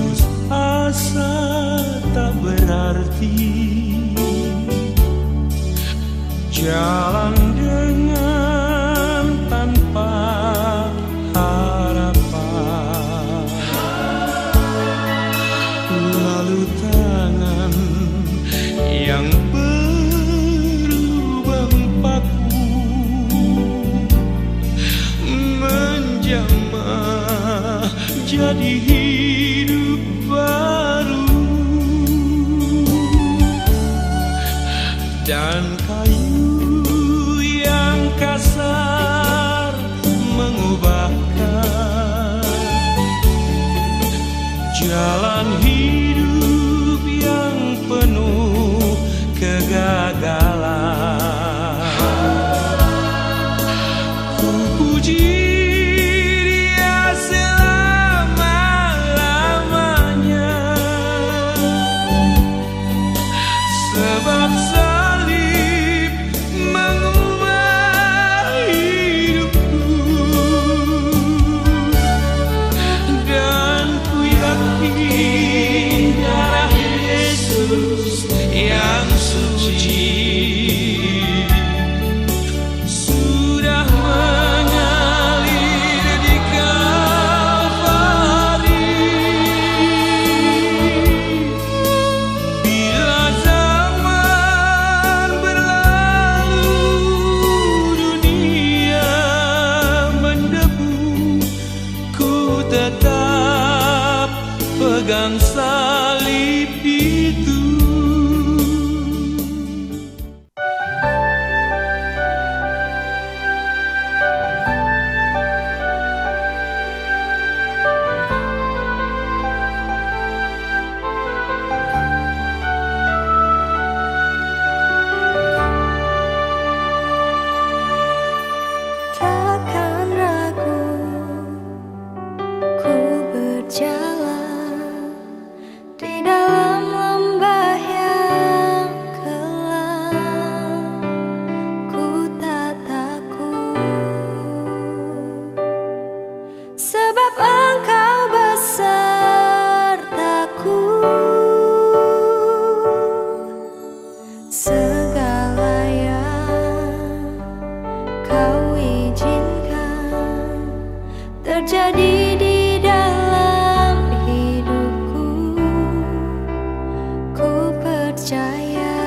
putus asa tak berarti, jalan dengan tanpa harapan, lalu tangan yang berlubang paku menjamah jadi hidup baru, dan kayu yang kasar mengubahkan jalan hidup yang penuh kegagalan. Ku puji Dia selama-lamanya, sebab salib mengubah hidupku, dan ku yakin darah Yesus yang suci sudah mengalir di Kalvari. Bila zaman berlalu, dunia mendebu, ku tetap pegang salib itu. Takkan ragu ku berjalan di dalam lembah yang gelap. Ku tak takut, sebab Engkau besertaku. Segala yang Kau izinkan terjadi di dalam hidupku, ku percaya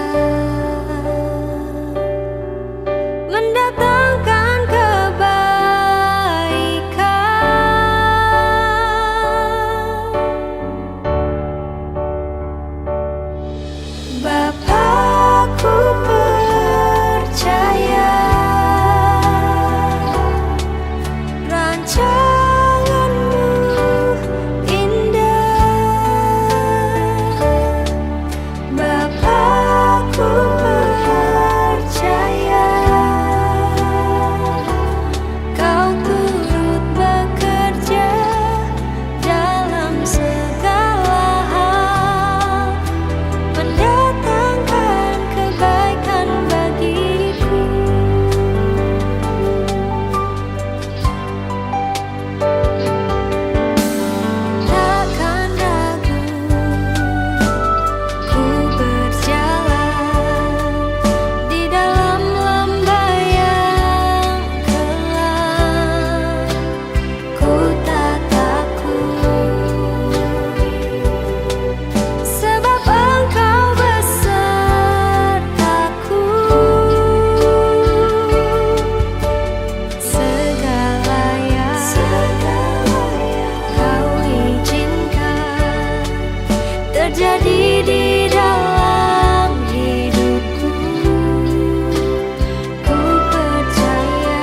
mendatangkan kebaikan. Bapa, ku percaya rancangan-Mu indah. Bapa, ku percaya Kau turut bekerja dalam segala hal, mendatangkan kebaikan bagiku. Takkan ragu ku berjalan di dalam lembah yang gelap. Ku tak takut, sebab Engkau besertaku. Segala yang Kau izinkan terjadi di dalam hidupku, ku percaya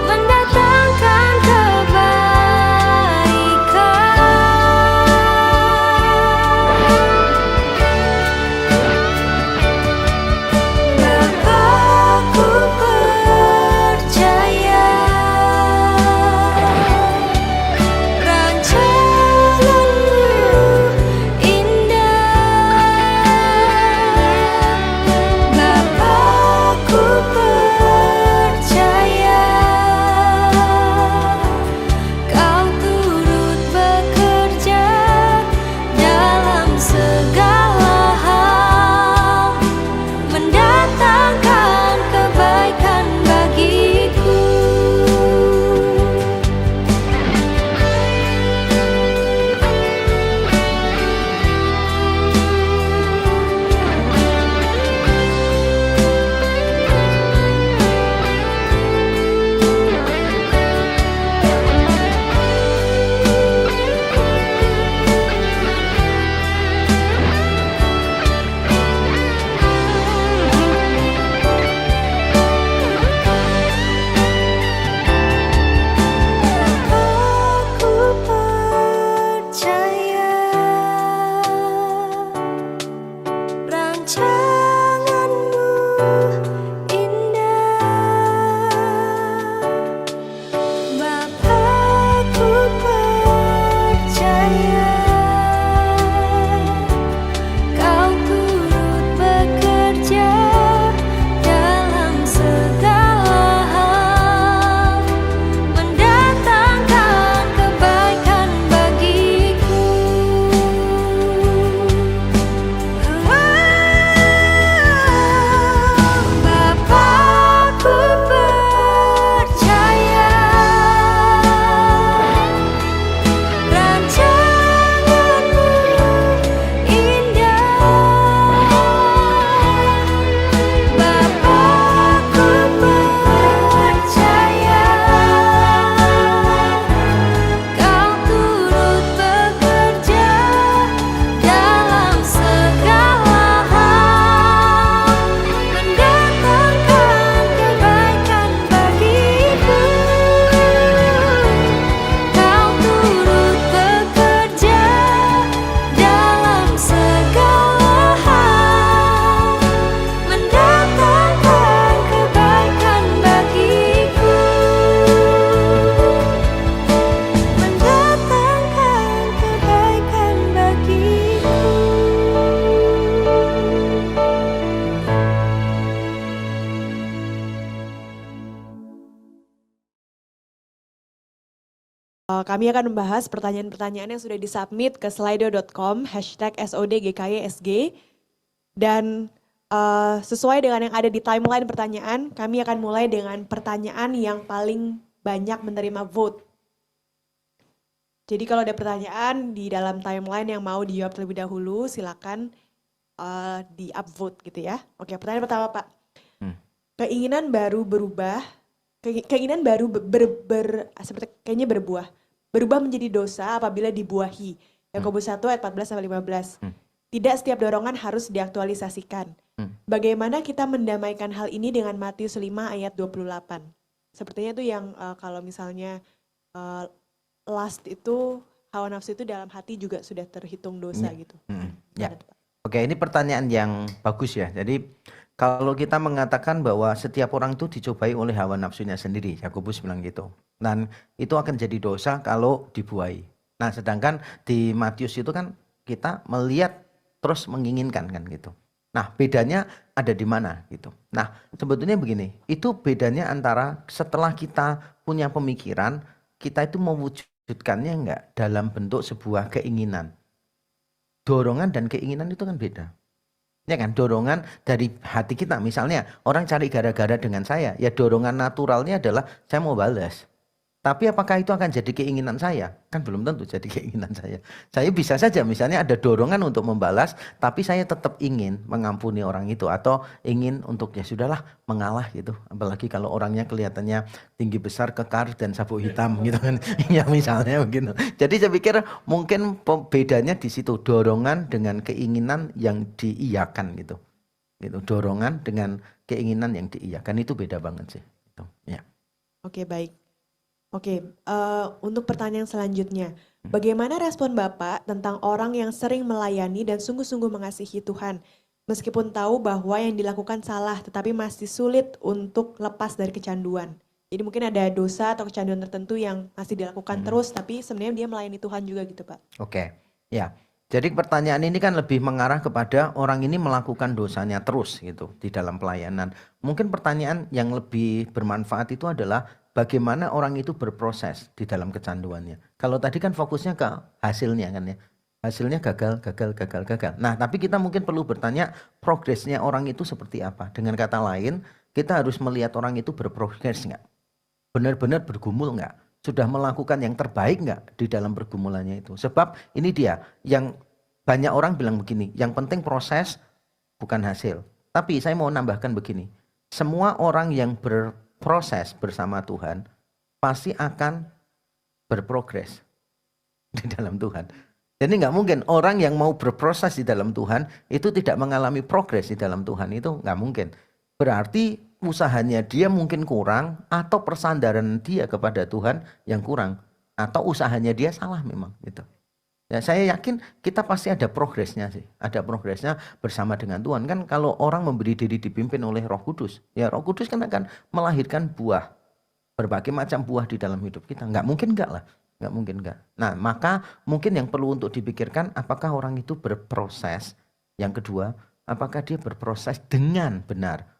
mendatangkan kebaikan. Bapa, ku percaya rancangan Kami akan membahas pertanyaan-pertanyaan yang sudah disubmit ke slido.com #SODGKYSG dan sesuai dengan yang ada di timeline pertanyaan, kami akan mulai dengan pertanyaan yang paling banyak menerima vote. Jadi kalau ada pertanyaan di dalam timeline yang mau dijawab terlebih dahulu, silakan di upvote gitu ya. Oke, pertanyaan pertama Pak. Keinginan baru berubah, keinginan baru seperti kayaknya berbuah. Berubah menjadi dosa apabila dibuahi. Yakobus 1 ayat 14-15. Tidak setiap dorongan harus diaktualisasikan. Bagaimana kita mendamaikan hal ini dengan Matius 5 ayat 28? Sepertinya itu yang kalau misalnya lust itu, hawa nafsu itu dalam hati juga sudah terhitung dosa gitu. Ya. Oke, ini pertanyaan yang bagus ya. Jadi kalau kita mengatakan bahwa setiap orang itu dicobai oleh hawa nafsunya sendiri, Yakobus bilang gitu. Dan itu akan jadi dosa kalau dibuai. Nah, sedangkan di Matius itu kan kita melihat terus menginginkan kan gitu. Nah, bedanya ada di mana gitu. Nah, sebetulnya begini, itu bedanya antara setelah kita punya pemikiran, kita itu mewujudkannya enggak dalam bentuk sebuah keinginan. Dorongan dan keinginan itu kan beda. Ya kan, dorongan dari hati kita. Misalnya orang cari gara-gara dengan saya, ya dorongan naturalnya adalah saya mau balas. Tapi apakah itu akan jadi keinginan saya? Kan belum tentu jadi keinginan saya. Saya bisa saja misalnya ada dorongan untuk membalas, tapi saya tetap ingin mengampuni orang itu. Atau ingin untuk ya sudahlah mengalah gitu. Apalagi kalau orangnya kelihatannya tinggi besar, kekar, dan sabuk hitam gitu kan. Ya misalnya begitu. Jadi saya pikir mungkin bedanya di situ. Dorongan dengan keinginan yang diiyakan gitu. Dorongan dengan keinginan yang diiyakan itu beda banget sih. Gitu. Ya. Oke, baik. Oke, untuk pertanyaan selanjutnya, bagaimana respon Bapak tentang orang yang sering melayani dan sungguh-sungguh mengasihi Tuhan, meskipun tahu bahwa yang dilakukan salah, tetapi masih sulit untuk lepas dari kecanduan? Jadi mungkin ada dosa atau kecanduan tertentu yang masih dilakukan terus, tapi sebenarnya dia melayani Tuhan juga gitu Pak. Oke, ya. Jadi pertanyaan ini kan lebih mengarah kepada orang ini melakukan dosanya terus gitu di dalam pelayanan. Mungkin pertanyaan yang lebih bermanfaat itu adalah bagaimana orang itu berproses di dalam kecanduannya. Kalau tadi kan fokusnya ke hasilnya kan ya. Hasilnya gagal. Nah, tapi kita mungkin perlu bertanya progresnya orang itu seperti apa. Dengan kata lain, kita harus melihat orang itu berprogres nggak? Benar-benar bergumul nggak? Sudah melakukan yang terbaik nggak di dalam pergumulannya itu? Sebab ini dia yang banyak orang bilang begini, yang penting proses bukan hasil. Tapi saya mau nambahkan begini, semua orang yang berproses bersama Tuhan pasti akan berprogres di dalam Tuhan. Jadi nggak mungkin orang yang mau berproses di dalam Tuhan itu tidak mengalami progres di dalam Tuhan, itu nggak mungkin. Berarti usahanya dia mungkin kurang atau persandaran dia kepada Tuhan yang kurang atau usahanya dia salah memang gitu. Ya, saya yakin kita pasti ada progresnya sih. Ada progresnya bersama dengan Tuhan. Kan kalau orang memberi diri dipimpin oleh Roh Kudus, ya Roh Kudus kan akan melahirkan buah. Berbagai macam buah di dalam hidup kita. Nggak mungkin nggak lah. Nggak mungkin nggak. Nah, maka mungkin yang perlu untuk dipikirkan apakah orang itu berproses. Yang kedua, apakah dia berproses dengan benar.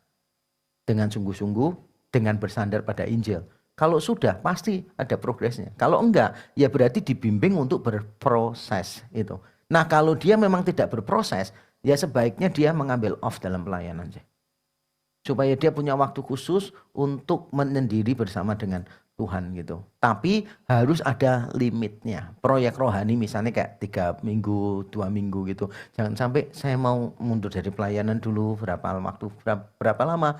Dengan sungguh-sungguh, dengan bersandar pada Injil. Kalau sudah, pasti ada progresnya. Kalau enggak, ya berarti dibimbing untuk berproses itu. Nah, kalau dia memang tidak berproses, ya sebaiknya dia mengambil off dalam pelayanan. Supaya dia punya waktu khusus untuk menyendiri bersama dengan Tuhan gitu. Tapi harus ada limitnya. Proyek rohani misalnya kayak 3 minggu, 2 minggu gitu. Jangan sampai saya mau mundur dari pelayanan dulu berapa lama.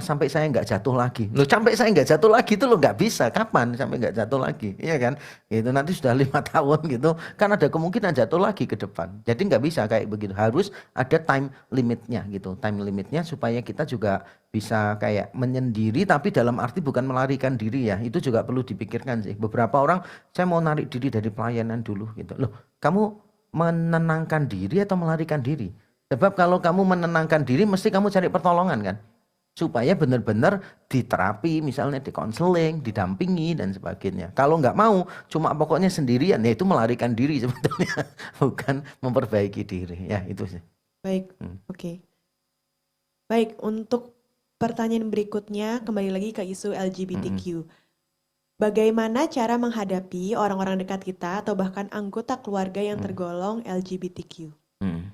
Sampai saya nggak jatuh lagi. Loh, sampai saya nggak jatuh lagi itu loh nggak bisa. Kapan sampai nggak jatuh lagi? Iya kan? Itu nanti sudah 5 tahun gitu. Kan ada kemungkinan jatuh lagi ke depan. Jadi nggak bisa kayak begitu. Harus ada time limitnya gitu. Time limitnya supaya kita juga bisa kayak menyendiri. Tapi dalam arti bukan melarikan diri ya. Itu juga perlu dipikirkan sih. Beberapa orang saya mau narik diri dari pelayanan dulu gitu. Loh, kamu menenangkan diri atau melarikan diri? Sebab kalau kamu menenangkan diri mesti kamu cari pertolongan kan? Supaya benar-benar diterapi, misalnya dikonseling, didampingi dan sebagainya. Kalau nggak mau, cuma pokoknya sendirian, ya itu melarikan diri sebetulnya, bukan memperbaiki diri. Ya itu sih. Baik, oke. Baik, untuk pertanyaan berikutnya kembali lagi ke isu LGBTQ. Bagaimana cara menghadapi orang-orang dekat kita atau bahkan anggota keluarga yang tergolong LGBTQ? Hmm.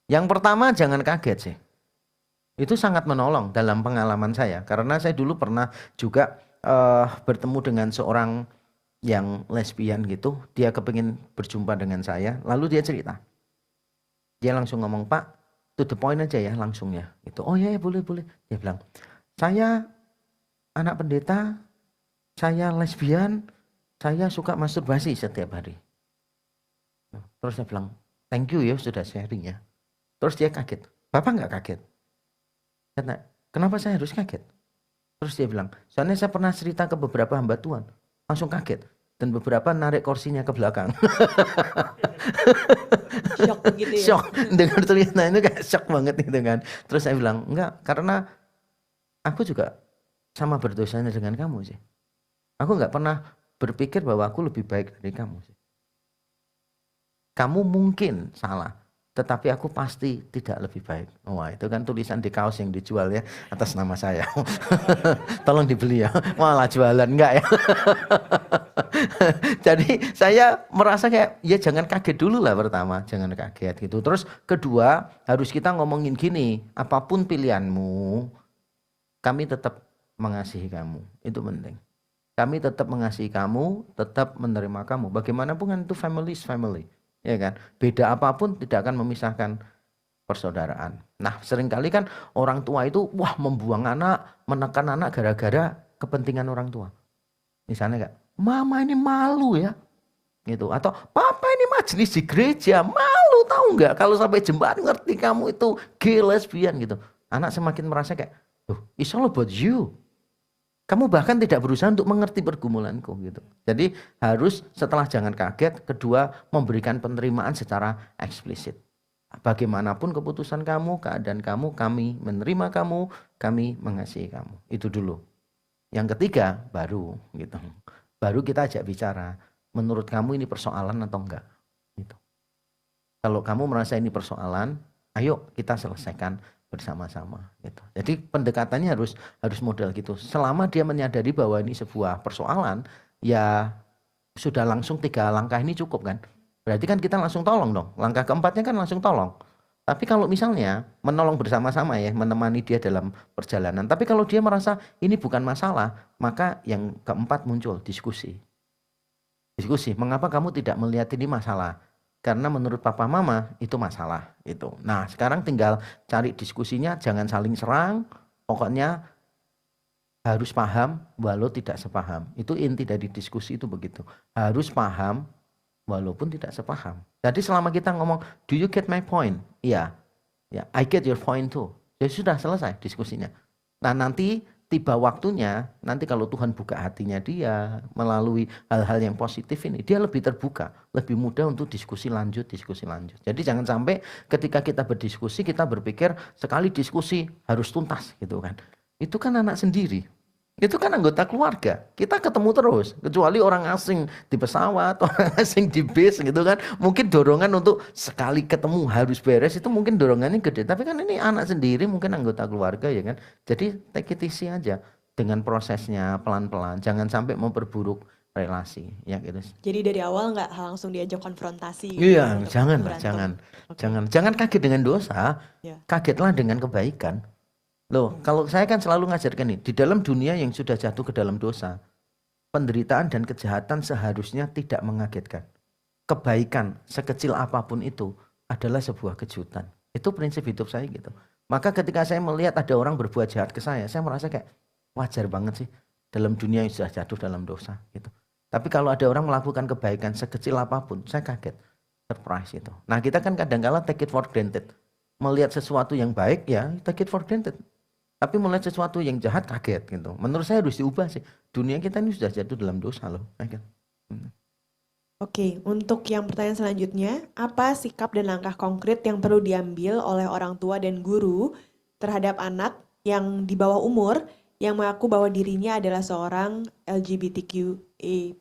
Yang pertama jangan kaget sih. Itu sangat menolong dalam pengalaman saya. Karena saya dulu pernah juga bertemu dengan seorang yang lesbian gitu. Dia kepingin berjumpa dengan saya. Lalu dia cerita. Dia langsung ngomong, Pak, to the point aja ya langsung ya. Gitu. Oh ya, boleh. Dia bilang, saya anak pendeta, saya lesbian, saya suka masturbasi setiap hari. Terus saya bilang, thank you ya sudah sharing ya. Terus dia kaget. Bapak nggak kaget? Karena, kenapa saya harus kaget? Terus dia bilang, soalnya saya pernah cerita ke beberapa hamba Tuhan. Langsung kaget. Dan beberapa narik kursinya ke belakang. Shock gitu ya? Shock. Dengar cerita itu kayak shock banget gitu kan. Terus saya bilang, enggak, karena aku juga sama berdosanya dengan kamu sih. Aku nggak pernah berpikir bahwa aku lebih baik dari kamu sih. Kamu mungkin salah, tetapi aku pasti tidak lebih baik. Wah, itu kan tulisan di kaos yang dijual ya atas nama saya. Tolong dibeli ya. Malah jualan enggak ya. Jadi saya merasa kayak ya jangan kaget dulu lah pertama, jangan kaget gitu. Terus kedua, harus kita ngomongin gini, apapun pilihanmu, kami tetap mengasihi kamu. Itu penting. Kami tetap mengasihi kamu, tetap menerima kamu. Bagaimanapun kan itu family is family. Ya kan? Beda apapun tidak akan memisahkan persaudaraan. Nah, seringkali kan orang tua itu wah membuang anak, menekan anak gara-gara kepentingan orang tua. Misalnya kayak, mama ini malu ya. Gitu. Atau papa ini majelis di gereja, malu tahu nggak kalau sampai jemaat ngerti kamu itu gay lesbian gitu. Anak semakin merasa kayak, it's all about you. Kamu bahkan tidak berusaha untuk mengerti pergumulanku gitu. Jadi harus setelah jangan kaget, kedua memberikan penerimaan secara eksplisit. Bagaimanapun keputusan kamu, keadaan kamu, kami menerima kamu, kami mengasihi kamu. Itu dulu. Yang ketiga baru gitu. Baru kita ajak bicara. Menurut kamu ini persoalan atau enggak? Gitu. Kalau kamu merasa ini persoalan, ayo kita selesaikan bersama-sama gitu. Jadi pendekatannya harus model gitu. Selama dia menyadari bahwa ini sebuah persoalan, ya sudah langsung 3 langkah ini cukup kan. Berarti kan kita langsung tolong dong. Langkah keempatnya kan langsung tolong. Tapi kalau misalnya menolong bersama-sama ya, menemani dia dalam perjalanan. Tapi kalau dia merasa ini bukan masalah, maka yang keempat muncul diskusi. Diskusi, mengapa kamu tidak melihat ini masalah? Karena menurut papa mama itu masalah itu. Nah, sekarang tinggal cari diskusinya, jangan saling serang. Pokoknya harus paham walau tidak sepaham. Itu inti dari diskusi itu begitu. Harus paham walaupun tidak sepaham. Jadi selama kita ngomong, do you get my point? Iya. Ya, I get your point too. Jadi sudah selesai diskusinya. Nah, nanti tiba waktunya, nanti kalau Tuhan buka hatinya dia melalui hal-hal yang positif ini, dia lebih terbuka, lebih mudah untuk diskusi lanjut. Jadi jangan sampai ketika kita berdiskusi, kita berpikir sekali diskusi harus tuntas gitu kan. Itu kan anak sendiri. Itu kan anggota keluarga. Kita ketemu terus. Kecuali orang asing di pesawat, orang asing di bis gitu kan. Mungkin dorongan untuk sekali ketemu harus beres itu mungkin dorongannya gede. Tapi kan ini anak sendiri mungkin anggota keluarga ya kan. Jadi take it easy aja. Dengan prosesnya pelan-pelan. Jangan sampai memperburuk relasi. Ya gitu. Jadi dari awal nggak langsung diajak konfrontasi. Iya, untuk jangan lah. berantem. Jangan kaget dengan dosa. Ya. Kagetlah dengan kebaikan. Loh, kalau saya kan selalu ngajarkan nih, di dalam dunia yang sudah jatuh ke dalam dosa, penderitaan dan kejahatan seharusnya tidak mengagetkan. Kebaikan sekecil apapun itu adalah sebuah kejutan. Itu prinsip hidup saya gitu. Maka ketika saya melihat ada orang berbuat jahat ke saya merasa kayak wajar banget sih dalam dunia yang sudah jatuh dalam dosa gitu. Tapi kalau ada orang melakukan kebaikan sekecil apapun, saya kaget, surprise itu. Nah, kita kan kadang-kala take it for granted. Melihat sesuatu yang baik ya take it for granted. Tapi melihat sesuatu yang jahat kaget gitu. Menurut saya harus diubah sih. Dunia kita ini sudah jatuh dalam dosa loh. Oke, untuk yang pertanyaan selanjutnya, apa sikap dan langkah konkret yang perlu diambil oleh orang tua dan guru terhadap anak yang di bawah umur yang mengaku bahwa dirinya adalah seorang LGBTQA++?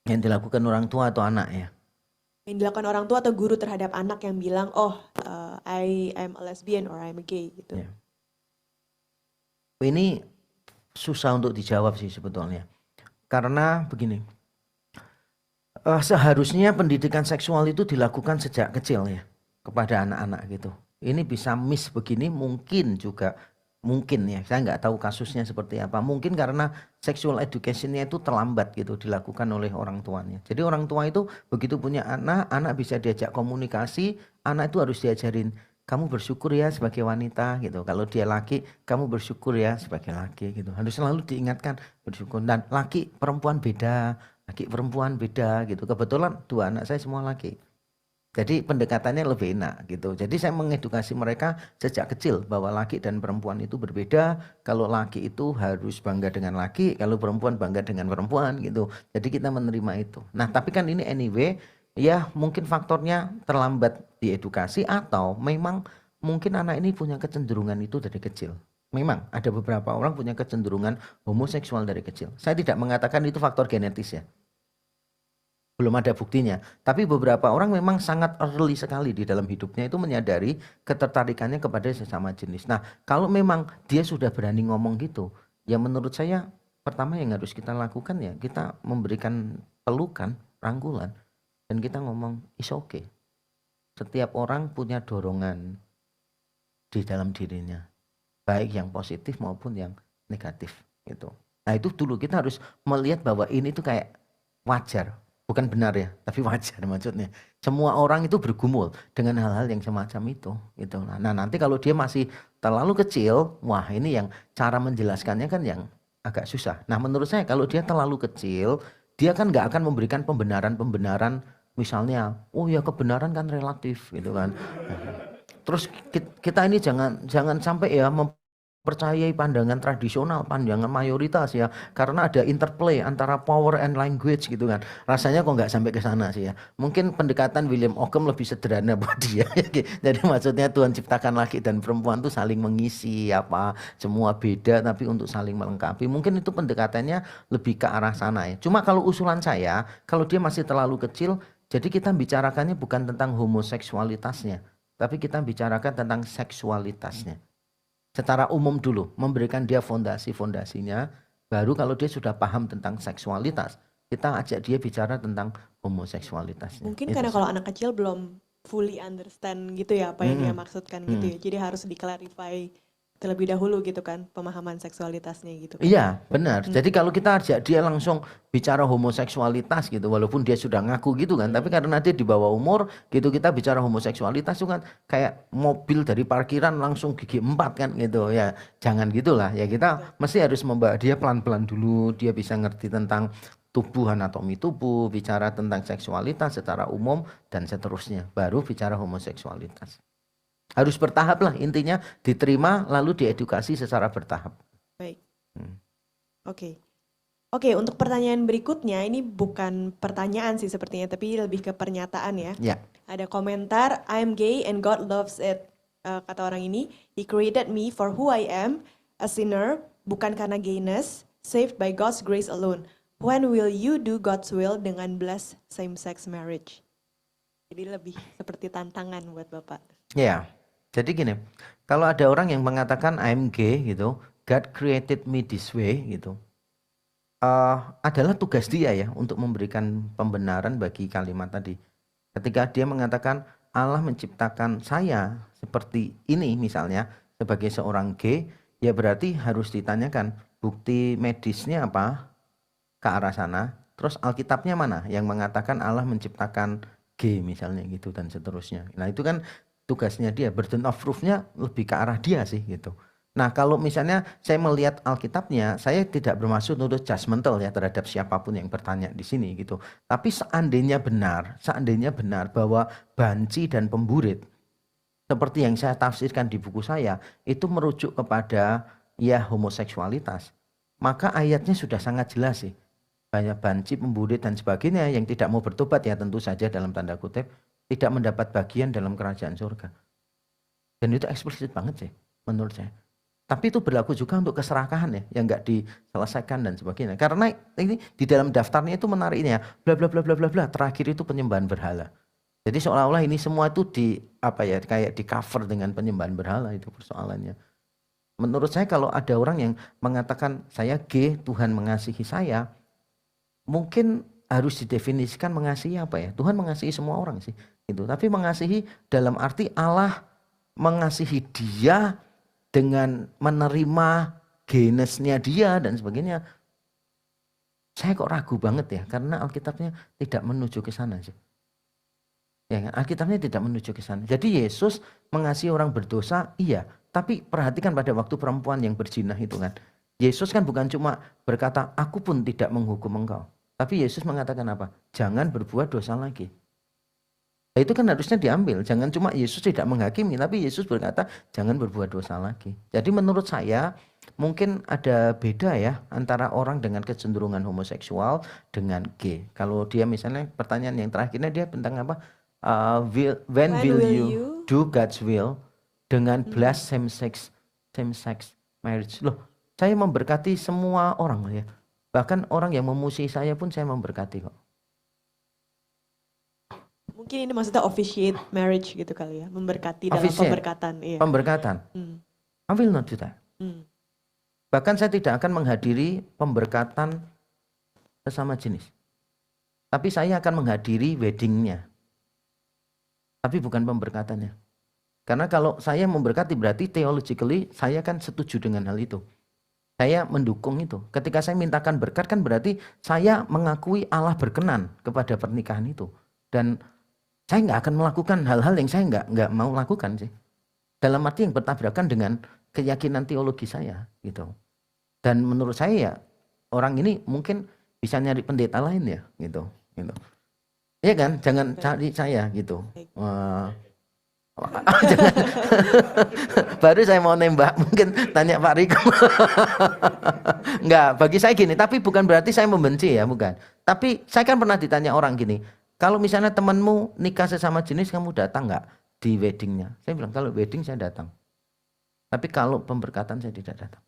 Yang dilakukan orang tua atau anak ya? Yang dilakukan orang tua atau guru terhadap anak yang bilang, I am a lesbian or I'm a gay gitu. Ya. Ini susah untuk dijawab sih sebetulnya. Karena begini, seharusnya pendidikan seksual itu dilakukan sejak kecil ya kepada anak-anak gitu. Ini bisa miss begini mungkin juga, mungkin ya, saya nggak tahu kasusnya seperti apa. Mungkin karena sexual educationnya itu terlambat gitu dilakukan oleh orang tuanya. Jadi orang tua itu begitu punya anak, anak bisa diajak komunikasi, anak itu harus diajarin kamu bersyukur ya sebagai wanita gitu. Kalau dia laki, kamu bersyukur ya sebagai laki gitu. Harus selalu diingatkan bersyukur. Dan laki perempuan beda, laki perempuan beda gitu. Kebetulan 2 anak saya semua laki. Jadi pendekatannya lebih enak gitu. Jadi saya mengedukasi mereka sejak kecil bahwa laki dan perempuan itu berbeda. Kalau laki itu harus bangga dengan laki, kalau perempuan bangga dengan perempuan gitu. Jadi kita menerima itu. Nah, tapi kan ini anyway, ya mungkin faktornya terlambat diedukasi atau memang mungkin anak ini punya kecenderungan itu dari kecil. Memang ada beberapa orang punya kecenderungan homoseksual dari kecil. Saya tidak mengatakan itu faktor genetis ya. Belum ada buktinya. Tapi beberapa orang memang sangat early sekali di dalam hidupnya itu menyadari ketertarikannya kepada sesama jenis. Nah, kalau memang dia sudah berani ngomong gitu, ya menurut saya pertama yang harus kita lakukan ya kita memberikan pelukan, rangkulan, dan kita ngomong it's okay. Setiap orang punya dorongan di dalam dirinya, baik yang positif maupun yang negatif gitu. Nah, itu dulu kita harus melihat bahwa ini tuh kayak wajar. Bukan benar ya, tapi wajar maksudnya. Semua orang itu bergumul dengan hal-hal yang semacam itu. Gitu. Nah nanti kalau dia masih terlalu kecil, wah ini yang cara menjelaskannya kan yang agak susah. Nah menurut saya kalau dia terlalu kecil, dia kan nggak akan memberikan pembenaran-pembenaran. Misalnya, oh ya kebenaran kan relatif gitu kan. Terus kita ini jangan sampai ya percayai pandangan tradisional, pandangan mayoritas ya, karena ada interplay antara power and language gitu kan. Rasanya kok nggak sampai ke sana sih ya. Mungkin pendekatan William Ockham lebih sederhana buat dia. Jadi maksudnya Tuhan ciptakan laki dan perempuan tuh saling mengisi apa, semua beda tapi untuk saling melengkapi. Mungkin itu pendekatannya lebih ke arah sana ya. Cuma kalau usulan saya, kalau dia masih terlalu kecil, jadi kita bicarakannya bukan tentang homoseksualitasnya, tapi kita bicarakan tentang seksualitasnya. Secara umum dulu, memberikan dia fondasi-fondasinya, baru kalau dia sudah paham tentang seksualitas, kita ajak dia bicara tentang homoseksualitasnya. Mungkin karena kalau anak kecil belum fully understand gitu ya apa yang dia maksudkan gitu ya. Jadi harus di-clarify terlebih dahulu gitu kan pemahaman seksualitasnya gitu kan. Iya benar. Jadi kalau kita ajak dia langsung bicara homoseksualitas gitu, walaupun dia sudah ngaku gitu kan, tapi karena dia di bawah umur gitu, kita bicara homoseksualitas itu kan kayak mobil dari parkiran langsung gigi 4 kan gitu ya. Jangan gitulah ya, kita mesti harus membawa dia pelan-pelan dulu, dia bisa ngerti tentang tubuh, anatomi tubuh, bicara tentang seksualitas secara umum dan seterusnya, baru bicara homoseksualitas. Harus bertahap lah intinya, diterima lalu diedukasi secara bertahap. Baik. Oke, untuk pertanyaan berikutnya ini bukan pertanyaan sih sepertinya, tapi lebih ke pernyataan ya. Ya. Ada komentar, I'm gay and God loves it. Kata orang ini, He created me for who I am, a sinner, bukan karena gayness, saved by God's grace alone. When will you do God's will dengan bless same-sex marriage? Jadi lebih seperti tantangan buat Bapak. Ya. Jadi gini, kalau ada orang yang mengatakan I'm gay gitu, God created me this way gitu, adalah tugas dia ya untuk memberikan pembenaran bagi kalimat tadi. Ketika dia mengatakan Allah menciptakan saya seperti ini misalnya sebagai seorang gay, ya berarti harus ditanyakan bukti medisnya apa ke arah sana. Terus Alkitabnya mana yang mengatakan Allah menciptakan gay misalnya gitu dan seterusnya. Nah itu kan tugasnya dia, burden of proof-nya lebih ke arah dia sih gitu. Nah kalau misalnya saya melihat Alkitabnya, saya tidak bermaksud untuk judgmental ya terhadap siapapun yang bertanya di sini gitu. Tapi seandainya benar bahwa banci dan pemburit seperti yang saya tafsirkan di buku saya itu merujuk kepada ya homoseksualitas, maka ayatnya sudah sangat jelas sih. Banyak banci, pemburit dan sebagainya yang tidak mau bertobat ya tentu saja dalam tanda kutip tidak mendapat bagian dalam kerajaan surga. Dan itu eksplisit banget sih menurut saya. Tapi itu berlaku juga untuk keserakahan ya yang nggak diselesaikan dan sebagainya. Karena ini di dalam daftarnya itu menariknya bla bla bla bla bla bla, terakhir itu penyembahan berhala. Jadi seolah-olah ini semua itu kayak di cover dengan penyembahan berhala, itu persoalannya. Menurut saya kalau ada orang yang mengatakan saya gay, Tuhan mengasihi saya, mungkin harus didefinisikan mengasihi apa ya? Tuhan mengasihi semua orang sih, gitu. Tapi mengasihi dalam arti Allah mengasihi dia dengan menerima genesnya dia dan sebagainya. Saya kok ragu banget ya, karena Alkitabnya tidak menuju ke sana sih. Ya kan? Alkitabnya tidak menuju ke sana. Jadi Yesus mengasihi orang berdosa, iya. Tapi perhatikan pada waktu perempuan yang berzina itu kan. Yesus kan bukan cuma berkata, aku pun tidak menghukum engkau. Tapi Yesus mengatakan apa? Jangan berbuat dosa lagi. Nah, itu kan harusnya diambil. Jangan cuma Yesus tidak menghakimi, tapi Yesus berkata, jangan berbuat dosa lagi. Jadi menurut saya, mungkin ada beda ya antara orang dengan kecenderungan homoseksual dengan gay. Kalau dia misalnya pertanyaan yang terakhirnya dia tentang apa? When will you do God's will dengan bless same sex marriage. Loh, saya memberkati semua orang ya. Bahkan orang yang memusuhi saya pun saya memberkati kok. Mungkin ini maksudnya officiate marriage gitu kali ya, memberkati dalam Officiate. pemberkatan. Iya. Pemberkatan. I will not do that. Bahkan saya tidak akan menghadiri pemberkatan sesama jenis. Tapi saya akan menghadiri weddingnya. Tapi bukan pemberkatannya. Karena kalau saya memberkati berarti theologically saya kan setuju dengan hal itu. Saya mendukung itu. Ketika saya mintakan berkat kan berarti saya mengakui Allah berkenan kepada pernikahan itu. Dan saya nggak akan melakukan hal-hal yang saya nggak mau lakukan sih. Dalam arti yang bertabrakan dengan keyakinan teologi saya gitu. Dan menurut saya ya orang ini mungkin bisa nyari pendeta lain ya gitu. Iya kan, jangan cari saya gitu. Jangan. Baru saya mau nembak, mungkin tanya Pak Riko. Enggak, bagi saya gini, tapi bukan berarti saya membenci ya, bukan. Tapi saya kan pernah ditanya orang gini, kalau misalnya temanmu nikah sesama jenis, kamu datang nggak di weddingnya? Saya bilang, kalau wedding saya datang. Tapi kalau pemberkatan saya tidak datang.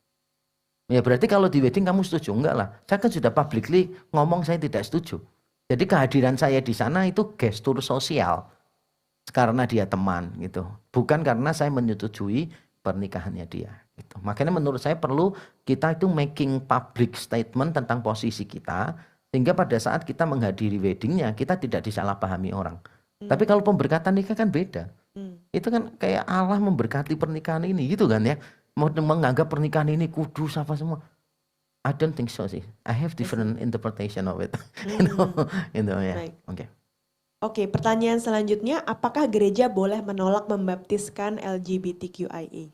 Ya berarti kalau di wedding kamu setuju? Enggak lah, saya kan sudah publicly ngomong saya tidak setuju. Jadi kehadiran saya di sana itu gestur sosial. Karena dia teman gitu. Bukan karena saya menyetujui pernikahannya dia gitu. Makanya menurut saya perlu kita itu making public statement tentang posisi kita. Sehingga pada saat kita menghadiri weddingnya kita tidak disalahpahami orang. Tapi kalau pemberkatan nikah kan beda. Itu kan kayak Allah memberkati pernikahan ini gitu kan ya. Mau menganggap pernikahan ini kudus apa semua. I don't think so sih. I have different interpretation of it. Ya. Oke. Oke, pertanyaan selanjutnya, apakah gereja boleh menolak membaptiskan LGBTQIA++?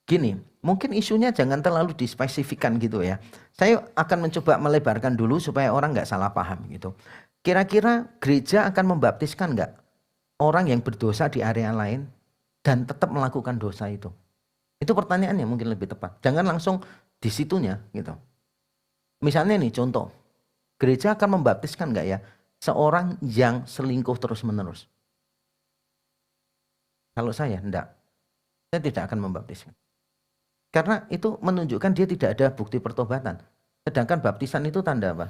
Gini, mungkin isunya jangan terlalu dispesifikan gitu ya. Saya akan mencoba melebarkan dulu supaya orang nggak salah paham gitu. Kira-kira gereja akan membaptiskan nggak orang yang berdosa di area lain dan tetap melakukan dosa itu? Itu pertanyaannya mungkin lebih tepat. Jangan langsung di situnya gitu. Misalnya nih contoh, gereja akan membaptiskan nggak ya seorang yang selingkuh terus-menerus? Kalau saya enggak. Saya tidak akan membaptiskan. Karena itu menunjukkan dia tidak ada bukti pertobatan. Sedangkan baptisan itu tanda apa?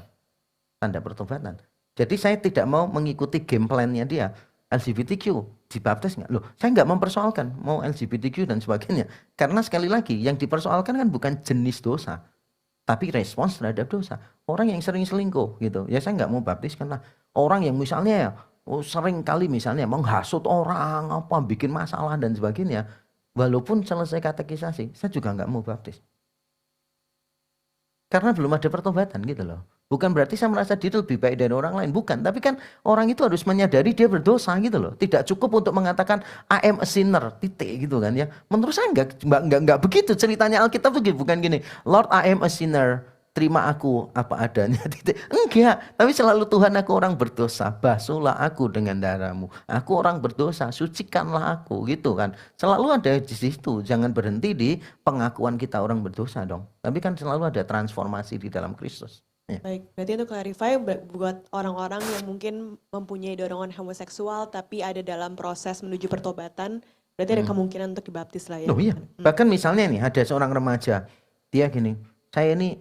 Tanda pertobatan. Jadi saya tidak mau mengikuti game plan-nya dia. LGBTQ dibaptis nggak? Loh, saya nggak mempersoalkan mau LGBTQ dan sebagainya. Karena sekali lagi yang dipersoalkan kan bukan jenis dosa, tapi respons terhadap dosa. Orang yang sering selingkuh gitu, ya saya nggak mau baptiskan lah. Orang yang misalnya ya, sering kali misalnya menghasut orang, apa bikin masalah dan sebagainya, walaupun selesai katekisasi, saya juga nggak mau baptis. Karena belum ada pertobatan gitu loh. Bukan berarti saya merasa dia lebih baik dari orang lain, bukan. Tapi kan orang itu harus menyadari dia berdosa gitu loh. Tidak cukup untuk mengatakan I am a sinner, titik gitu kan ya. Menurut saya enggak begitu ceritanya Alkitab begitu, bukan gini. Lord I am a sinner, terima aku apa adanya, titik. Enggak, tapi selalu Tuhan aku orang berdosa, basuhlah aku dengan darahmu. Aku orang berdosa, sucikanlah aku gitu kan. Selalu ada di situ, jangan berhenti di pengakuan kita orang berdosa dong. Tapi kan selalu ada transformasi di dalam Kristus. Ya. Baik, berarti untuk clarify buat orang-orang yang mungkin mempunyai dorongan homoseksual tapi ada dalam proses menuju pertobatan, berarti ada kemungkinan untuk dibaptis lah ya. Loh iya, bahkan misalnya nih ada seorang remaja, dia gini, saya ini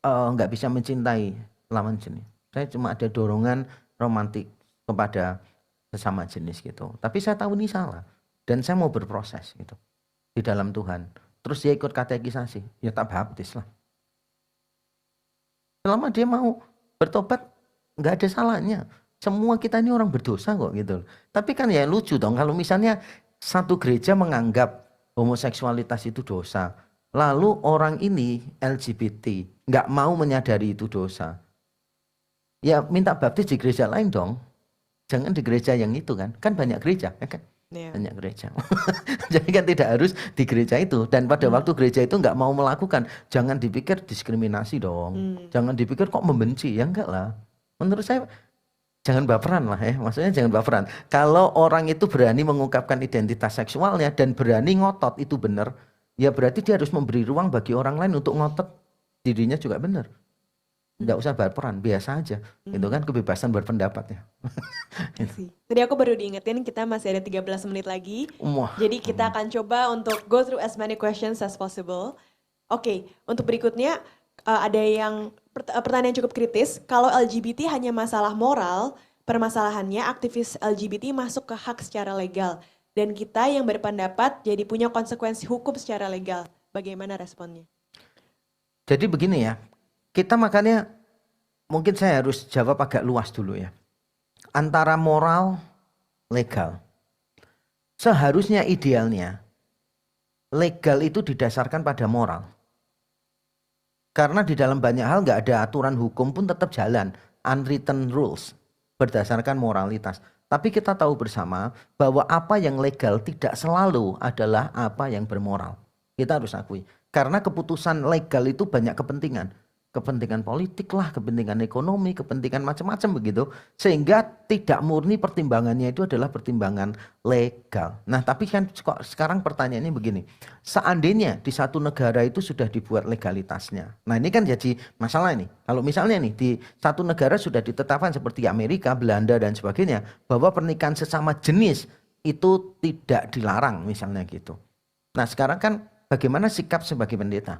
nggak bisa mencintai lawan jenis, saya cuma ada dorongan romantik kepada sesama jenis gitu. Tapi saya tahu ini salah dan saya mau berproses gitu. di dalam Tuhan, terus dia ikut katekisasi, ya tak baptis lah. Selama dia mau bertobat, nggak ada salahnya. Semua kita ini orang berdosa kok gitu. Tapi kan ya lucu dong kalau misalnya satu gereja menganggap homoseksualitas itu dosa, lalu orang ini LGBT nggak mau menyadari itu dosa. Ya minta baptis di gereja lain dong. Jangan di gereja yang itu kan. Kan banyak gereja, ya kan? Iya. Banyak gereja. Jadi kan tidak harus di gereja itu. Dan pada waktu gereja itu nggak mau melakukan, jangan dipikir diskriminasi dong. Jangan dipikir kok membenci. Ya enggak lah. Menurut saya jangan baperan lah ya. Maksudnya jangan baperan. Kalau orang itu berani mengungkapkan identitas seksualnya dan berani ngotot itu benar, ya berarti dia harus memberi ruang bagi orang lain untuk ngotot dirinya juga benar. Nggak usah baperan, biasa aja. Itu kan kebebasan berpendapat ya. Tadi aku baru diingetin kita masih ada 13 menit lagi. Wah. Jadi kita akan coba untuk go through as many questions as possible. Oke, untuk berikutnya ada yang pertanyaan yang cukup kritis. Kalau LGBT hanya masalah moral, permasalahannya aktivis LGBT masuk ke hak secara legal. Dan kita yang berpendapat jadi punya konsekuensi hukum secara legal. Bagaimana responnya? Jadi begini ya, kita makanya mungkin saya harus jawab agak luas dulu ya. Antara moral, legal. Seharusnya idealnya legal itu didasarkan pada moral. Karena di dalam banyak hal nggak ada aturan hukum pun tetap jalan. Unwritten rules berdasarkan moralitas. Tapi kita tahu bersama bahwa apa yang legal tidak selalu adalah apa yang bermoral. Kita harus akui. Karena keputusan legal itu banyak kepentingan. Kepentingan politik lah, kepentingan ekonomi, kepentingan macam-macam begitu. Sehingga tidak murni pertimbangannya itu adalah pertimbangan legal. Nah tapi kan sekarang pertanyaannya begini. Seandainya di satu negara itu sudah dibuat legalitasnya. Nah ini kan jadi masalah nih. Kalau misalnya nih di satu negara sudah ditetapkan seperti Amerika, Belanda dan sebagainya. Bahwa pernikahan sesama jenis itu tidak dilarang misalnya gitu. Nah sekarang kan bagaimana sikap sebagai pendeta?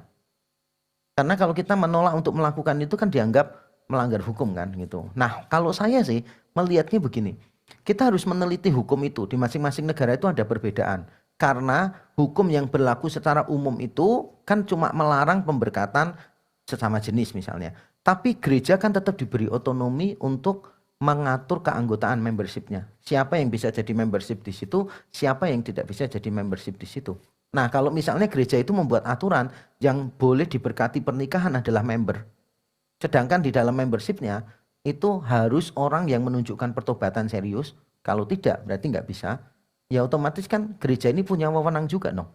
Karena kalau kita menolak untuk melakukan itu kan dianggap melanggar hukum kan gitu. Nah kalau saya sih melihatnya begini. Kita harus meneliti hukum itu. Di masing-masing negara itu ada perbedaan. Karena hukum yang berlaku secara umum itu kan cuma melarang pemberkatan sesama jenis misalnya. Tapi gereja kan tetap diberi otonomi untuk mengatur keanggotaan membershipnya. Siapa yang bisa jadi membership di situ, siapa yang tidak bisa jadi membership di situ. Nah kalau misalnya gereja itu membuat aturan yang boleh diberkati pernikahan adalah member. Sedangkan di dalam membershipnya itu harus orang yang menunjukkan pertobatan serius. Kalau tidak berarti nggak bisa. Ya otomatis kan gereja ini punya wewenang juga dong.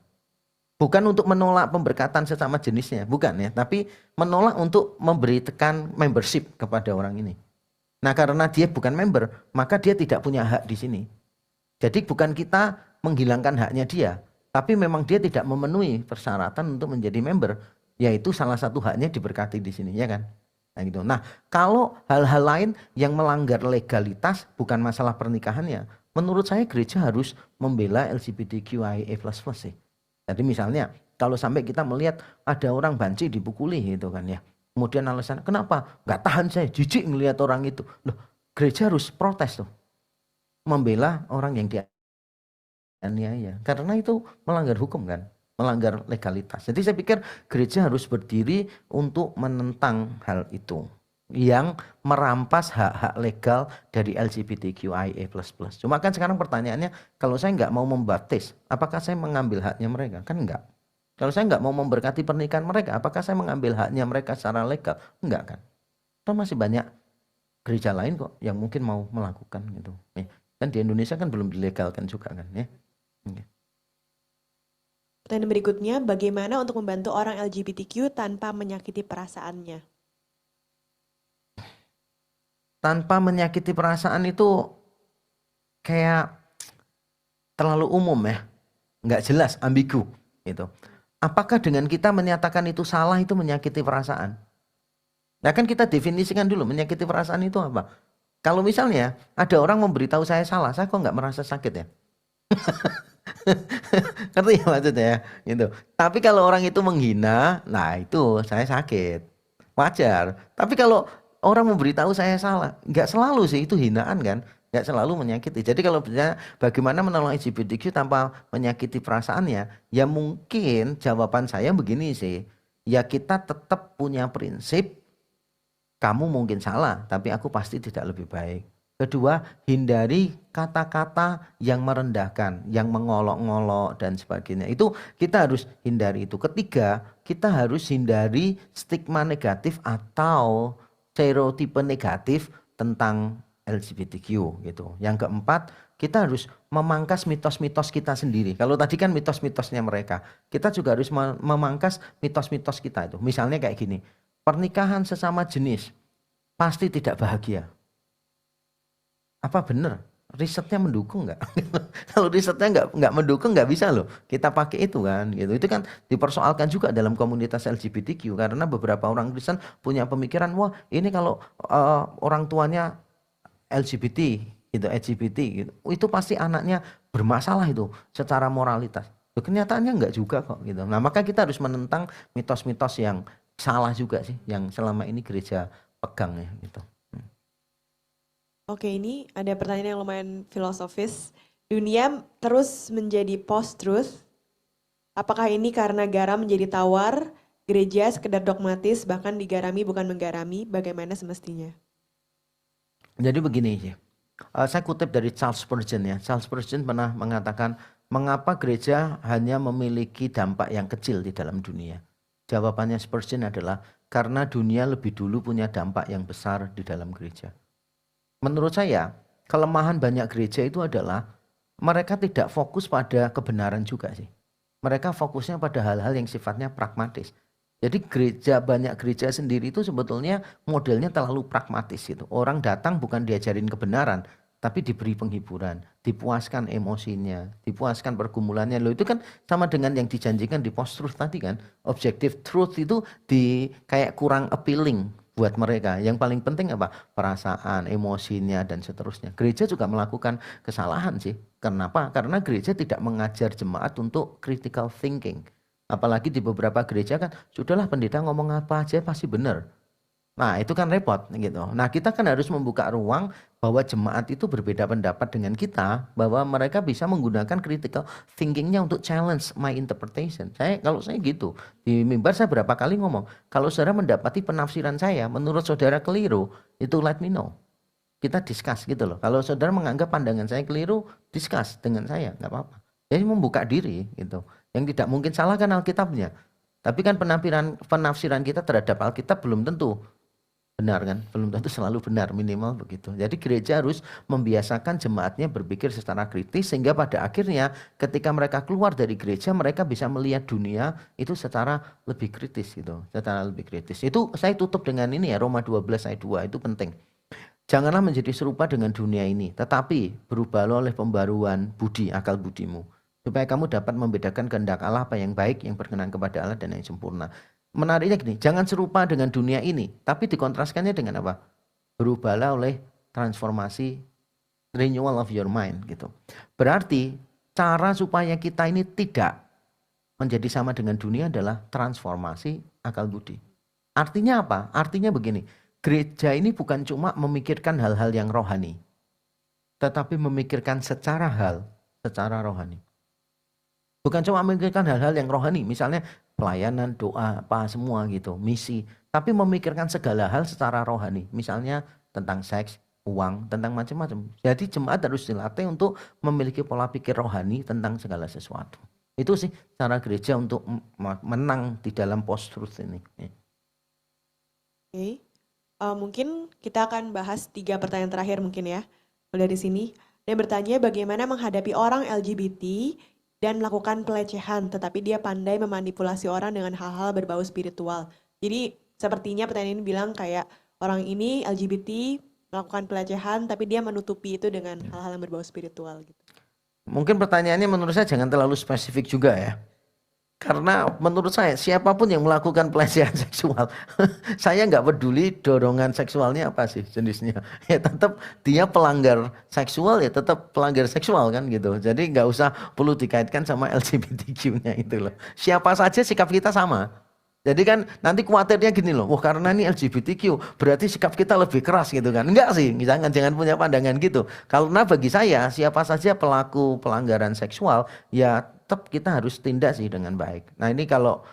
Bukan untuk menolak pemberkatan sesama jenisnya. Bukan ya. Tapi menolak untuk memberi tekan membership kepada orang ini. Nah karena dia bukan member maka dia tidak punya hak di sini. Jadi bukan kita menghilangkan haknya dia. Tapi memang dia tidak memenuhi persyaratan untuk menjadi member, yaitu salah satu haknya diberkati di sini, ya kan? Nah, gitu. Nah, kalau hal-hal lain yang melanggar legalitas bukan masalah pernikahannya, menurut saya gereja harus membela LGBTQIA++ sih. Jadi misalnya, kalau sampai kita melihat ada orang banci dipukuli gitu kan ya. Kemudian alasan, kenapa? Nggak tahan saya, jijik ngelihat orang itu. Loh, gereja harus protes tuh. Membela orang yang aniaya, karena itu melanggar hukum kan, melanggar legalitas. Jadi saya pikir gereja harus berdiri untuk menentang hal itu yang merampas hak-hak legal dari LGBTQIA++. Cuma kan sekarang pertanyaannya, kalau saya nggak mau membaptis, apakah saya mengambil haknya mereka? Kan enggak. Kalau saya nggak mau memberkati pernikahan mereka, apakah saya mengambil haknya mereka secara legal? Enggak kan. Kan masih banyak gereja lain kok yang mungkin mau melakukan gitu. Kan di Indonesia kan belum dilegalkan juga kan ya. Pertanyaan berikutnya, bagaimana untuk membantu orang LGBTQ tanpa menyakiti perasaannya? Tanpa menyakiti perasaan itu kayak terlalu umum ya, nggak jelas, ambigu gitu. Apakah dengan kita menyatakan itu salah itu menyakiti perasaan? Nah kan kita definisikan dulu menyakiti perasaan itu apa? Kalau misalnya ada orang memberitahu saya salah, saya kok nggak merasa sakit ya? Ngerti ya maksudnya gitu. Tapi kalau orang itu menghina, nah itu saya sakit, wajar. Tapi kalau orang memberitahu saya salah, nggak selalu sih itu hinaan kan. nggak selalu menyakiti. Jadi kalau misalnya bagaimana menolong LGBTQ tanpa menyakiti perasaannya, ya mungkin jawaban saya begini sih, ya kita tetap punya prinsip, kamu mungkin salah, tapi aku pasti tidak lebih baik. Kedua, hindari kata-kata yang merendahkan, yang mengolok-ngolok dan sebagainya. Itu kita harus hindari itu. Ketiga, kita harus hindari stigma negatif atau stereotipe negatif tentang LGBTQ gitu. Yang keempat, kita harus memangkas mitos-mitos kita sendiri. Kalau tadi kan mitos-mitosnya mereka, kita juga harus memangkas mitos-mitos kita itu. Misalnya kayak gini, pernikahan sesama jenis pasti tidak bahagia. Apa benar? Risetnya mendukung nggak? Kalau risetnya nggak mendukung, nggak bisa loh kita pakai itu kan gitu. Itu kan dipersoalkan juga dalam komunitas LGBTQ karena beberapa orang Kristen punya pemikiran, wah ini kalau orang tuanya LGBT gitu, LGBT gitu, itu pasti anaknya bermasalah itu secara moralitas. Loh, kenyataannya nggak juga kok gitu. Nah maka kita harus menentang mitos-mitos yang salah juga sih, yang selama ini gereja pegang ya gitu. Oke, ini ada pertanyaan yang lumayan filosofis. Dunia terus menjadi post-truth. Apakah ini karena garam menjadi tawar, gereja sekedar dogmatis, bahkan digarami bukan menggarami, bagaimana semestinya? Jadi begini, saya kutip dari Charles Spurgeon ya. Charles Spurgeon pernah mengatakan, mengapa gereja hanya memiliki dampak yang kecil di dalam dunia? Jawabannya Spurgeon adalah, karena dunia lebih dulu punya dampak yang besar di dalam gereja. Menurut saya, kelemahan banyak gereja itu adalah mereka tidak fokus pada kebenaran juga sih. Mereka fokusnya pada hal-hal yang sifatnya pragmatis. Jadi banyak gereja sendiri itu sebetulnya modelnya terlalu pragmatis gitu. Orang datang bukan diajarin kebenaran, tapi diberi penghiburan, dipuaskan emosinya, dipuaskan pergumulannya. Loh itu kan sama dengan yang dijanjikan di post-truth tadi kan. Objective truth itu kayak kurang appealing buat mereka. Yang paling penting apa? Perasaan, emosinya dan seterusnya. Gereja juga melakukan kesalahan sih. Kenapa? Karena gereja tidak mengajar jemaat untuk critical thinking. Apalagi di beberapa gereja kan, sudahlah pendeta ngomong apa aja pasti benar. Nah itu kan repot gitu. Nah kita kan harus membuka ruang bahwa jemaat itu berbeda pendapat dengan kita, bahwa mereka bisa menggunakan critical thinkingnya untuk challenge my interpretation. Kalau saya gitu, di mimbar saya berapa kali ngomong, kalau saudara mendapati penafsiran saya menurut saudara keliru, itu let me know. Kita discuss gitu loh. Kalau saudara menganggap pandangan saya keliru, discuss dengan saya, nggak apa-apa. Jadi membuka diri gitu. Yang tidak mungkin salah kan Alkitabnya. Tapi kan penafsiran kita terhadap Alkitab belum tentu benar kan, belum tentu selalu benar, minimal begitu. Jadi gereja harus membiasakan jemaatnya berpikir secara kritis sehingga pada akhirnya ketika mereka keluar dari gereja mereka bisa melihat dunia itu secara lebih kritis gitu, secara lebih kritis. Itu saya tutup dengan ini ya, Roma 12 ayat 2 itu penting. Janganlah menjadi serupa dengan dunia ini, tetapi berubahlah oleh pembaruan budi, akal budimu, supaya kamu dapat membedakan kehendak Allah apa yang baik, yang berkenan kepada Allah dan yang sempurna. Menariknya gini, jangan serupa dengan dunia ini, tapi dikontraskannya dengan apa? Berubahlah oleh transformasi, renewal of your mind gitu. Berarti cara supaya kita ini tidak menjadi sama dengan dunia adalah transformasi akal budi. Artinya apa? Artinya begini, gereja ini bukan cuma memikirkan hal-hal yang rohani, tetapi memikirkan secara rohani. Bukan cuma memikirkan hal-hal yang rohani, misalnya pelayanan, doa, apa semua gitu, misi. Tapi memikirkan segala hal secara rohani. Misalnya tentang seks, uang, tentang macam-macam. Jadi jemaat harus dilatih untuk memiliki pola pikir rohani tentang segala sesuatu. Itu sih cara gereja untuk menang di dalam post-truth ini. Oke. Mungkin kita akan bahas 3 pertanyaan terakhir mungkin ya. Mulai dari sini. Dia bertanya bagaimana menghadapi orang LGBT dan melakukan pelecehan, tetapi dia pandai memanipulasi orang dengan hal-hal berbau spiritual. Jadi sepertinya pertanyaan ini bilang kayak orang ini LGBT melakukan pelecehan, tapi dia menutupi itu dengan hal-hal yang berbau spiritual gitu. Mungkin pertanyaannya menurut saya jangan terlalu spesifik juga ya. Karena menurut saya siapapun yang melakukan pelecehan seksual, saya nggak peduli dorongan seksualnya apa sih jenisnya. Ya tetap dia pelanggar seksual, ya tetap pelanggar seksual kan gitu. Jadi nggak usah perlu dikaitkan sama LGBTQ-nya itu loh. Siapa saja sikap kita sama. Jadi kan nanti khawatirnya gini loh, wah karena ini LGBTQ berarti sikap kita lebih keras gitu kan. Enggak sih, jangan punya pandangan gitu. Karena bagi saya siapa saja pelaku pelanggaran seksual ya tetap kita harus tindak sih dengan baik. Nah ini kalau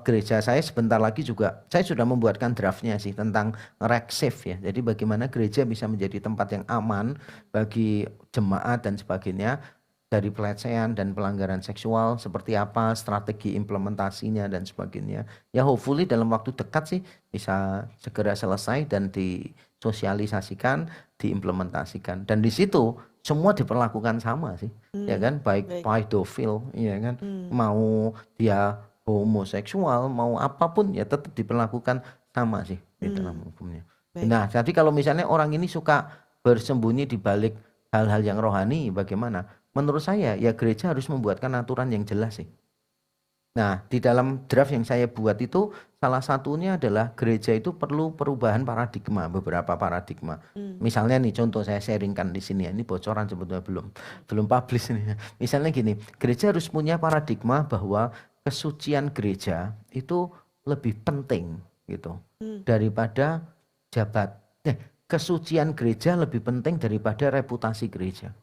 gereja saya sebentar lagi juga saya sudah membuatkan draftnya sih tentang RegSafe ya. Jadi bagaimana gereja bisa menjadi tempat yang aman bagi jemaat dan sebagainya dari pelecehan dan pelanggaran seksual, seperti apa strategi implementasinya dan sebagainya. Ya hopefully dalam waktu dekat sih bisa segera selesai dan disosialisasikan, diimplementasikan. Dan di situ semua diperlakukan sama sih. Ya kan, baik pedofil, ya kan, mau dia homoseksual, mau apapun ya tetap diperlakukan sama sih di dalam hukumnya. Nah, jadi kalau misalnya orang ini suka bersembunyi di balik hal-hal yang rohani, bagaimana? Menurut saya ya gereja harus membuatkan aturan yang jelas sih. Nah, di dalam draft yang saya buat itu salah satunya adalah gereja itu perlu perubahan paradigma, beberapa paradigma. Misalnya nih contoh saya sharingkan di sini ya, ini bocoran sebetulnya belum publish ini. Misalnya gini, gereja harus punya paradigma bahwa kesucian gereja itu lebih penting gitu daripada kesucian gereja lebih penting daripada reputasi gereja.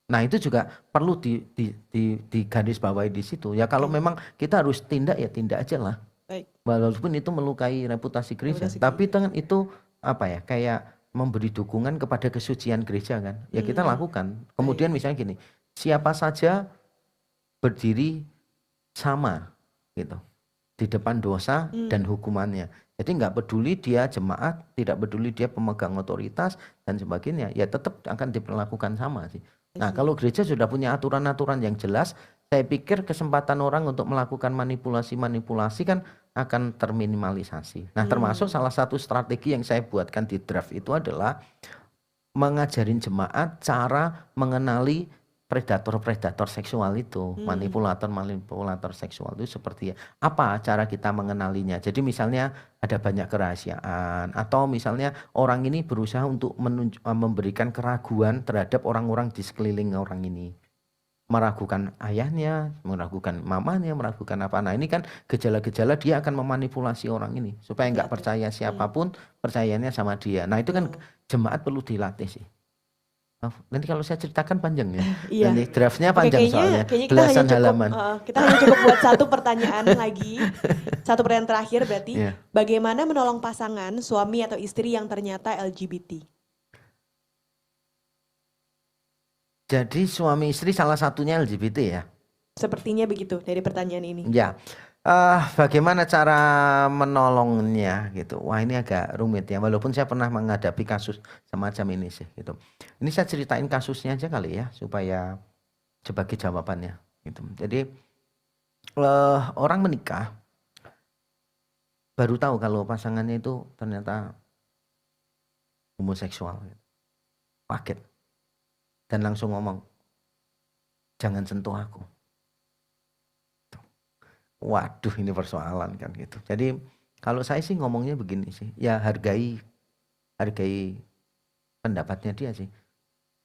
Nah itu juga perlu di garis bawahi di situ. Ya kalau memang kita harus tindak ya tindak aja lah. Walaupun itu melukai reputasi gereja. Tapi dengan itu apa ya kayak memberi dukungan kepada kesucian gereja kan. Ya kita lakukan. Kemudian misalnya gini, siapa saja berdiri sama gitu di depan dosa dan hukumannya. Jadi nggak peduli dia jemaat, tidak peduli dia pemegang otoritas dan sebagainya, ya tetap akan diperlakukan sama sih. Nah kalau gereja sudah punya aturan-aturan yang jelas, saya pikir kesempatan orang untuk melakukan manipulasi kan akan terminimalisasi. Nah termasuk salah satu strategi yang saya buatkan di draft itu adalah mengajarin jemaat cara mengenali predator seksual itu, manipulator seksual itu seperti apa cara kita mengenalinya. Jadi misalnya ada banyak kerahasiaan atau misalnya orang ini berusaha untuk memberikan keraguan terhadap orang-orang di sekeliling orang ini. Meragukan ayahnya, meragukan mamanya, meragukan apa. Nah ini kan gejala-gejala dia akan memanipulasi orang ini supaya nggak percaya siapapun, percayanya sama dia. Nah itu kan jemaat perlu dilatih sih. Nanti kalau saya ceritakan panjang ya. Iya. Nanti draftnya panjang soalnya. Kayaknya Belasan halaman. Kita hanya cukup buat satu pertanyaan lagi. Satu pertanyaan terakhir berarti. Iya. Bagaimana menolong pasangan suami atau istri yang ternyata LGBT? Jadi suami istri salah satunya LGBT ya? Sepertinya begitu dari pertanyaan ini. Ya. Bagaimana cara menolongnya gitu. Wah ini agak rumit ya. Walaupun saya pernah menghadapi kasus semacam ini sih gitu. Ini saya ceritain kasusnya aja kali ya supaya sebagai jawabannya gitu. Jadi orang menikah baru tahu kalau pasangannya itu ternyata homoseksual. Kaget. Dan langsung ngomong, jangan sentuh aku. Waduh ini persoalan kan gitu. Jadi kalau saya sih ngomongnya begini sih, ya hargai pendapatnya dia sih.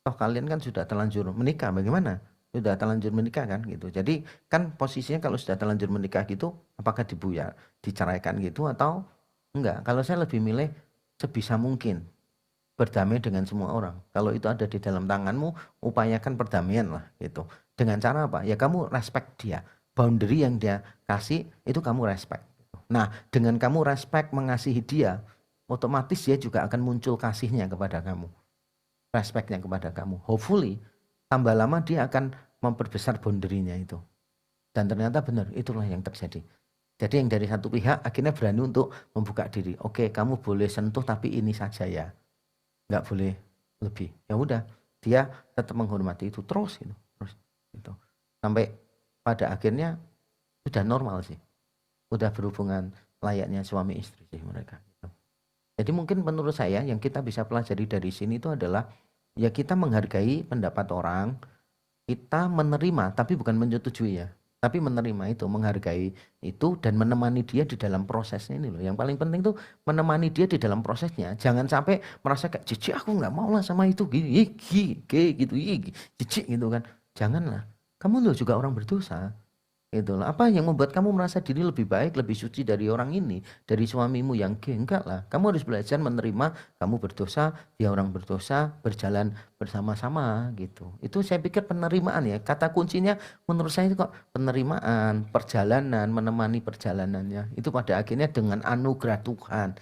Toh kalian kan sudah terlanjur menikah, bagaimana? Sudah terlanjur menikah kan gitu. Jadi kan posisinya kalau sudah terlanjur menikah gitu, apakah diceraikan gitu atau enggak? Kalau saya lebih milih sebisa mungkin berdamai dengan semua orang. Kalau itu ada di dalam tanganmu, upayakan perdamaian lah gitu. Dengan cara apa? Ya kamu respect dia. Boundary yang dia kasih itu kamu respect. Nah dengan kamu respect mengasihi dia, otomatis dia juga akan muncul kasihnya kepada kamu, respectnya kepada kamu. Hopefully tambah lama dia akan memperbesar boundary-nya itu. Dan ternyata benar itulah yang terjadi. Jadi yang dari satu pihak akhirnya berani untuk membuka diri. Oke, kamu boleh sentuh tapi ini saja ya, nggak boleh lebih. Ya udah, dia tetap menghormati itu terus gitu. Sampai pada akhirnya sudah normal sih, udah berhubungan layaknya suami istri sih mereka. Jadi mungkin menurut saya yang kita bisa pelajari dari sini itu adalah ya kita menghargai pendapat orang, kita menerima tapi bukan menyetujui ya, tapi menerima itu, menghargai itu dan menemani dia di dalam prosesnya ini loh. Yang paling penting tuh menemani dia di dalam prosesnya. Jangan sampai merasa kayak jijik aku nggak mau lah sama itu gitu, jijik gitu kan. Janganlah. Kamu loh juga orang berdosa. Gitu loh. Apa yang membuat kamu merasa diri lebih baik, lebih suci dari orang ini, dari suamimu yang gay? Enggak lah. Kamu harus belajar menerima kamu berdosa, dia orang berdosa, berjalan bersama-sama gitu. Itu saya pikir penerimaan ya. Kata kuncinya menurut saya itu kok penerimaan, perjalanan, menemani perjalanannya. Itu pada akhirnya dengan anugerah Tuhan,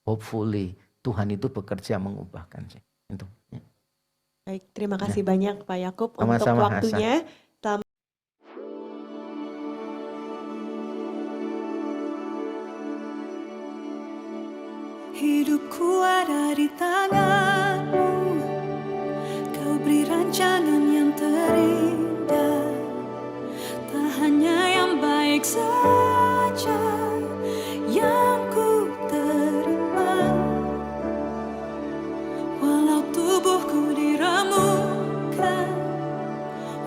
hopefully Tuhan itu bekerja mengubahkan sih. Itu. Ya. Baik, terima kasih banyak Pak Yakub untuk Sama-sama, Hasan. waktunya. Hidupku ada di tanganmu, kau beri rancangan yang terindah. Tak hanya yang baik saja yang ku terima, walau tubuhku diremukkan,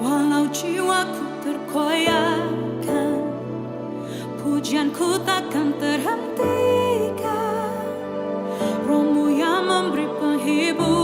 walau jiwaku terkoyakkan, pujianku takkan terhentikan. Rohmu yang memberi penghibur.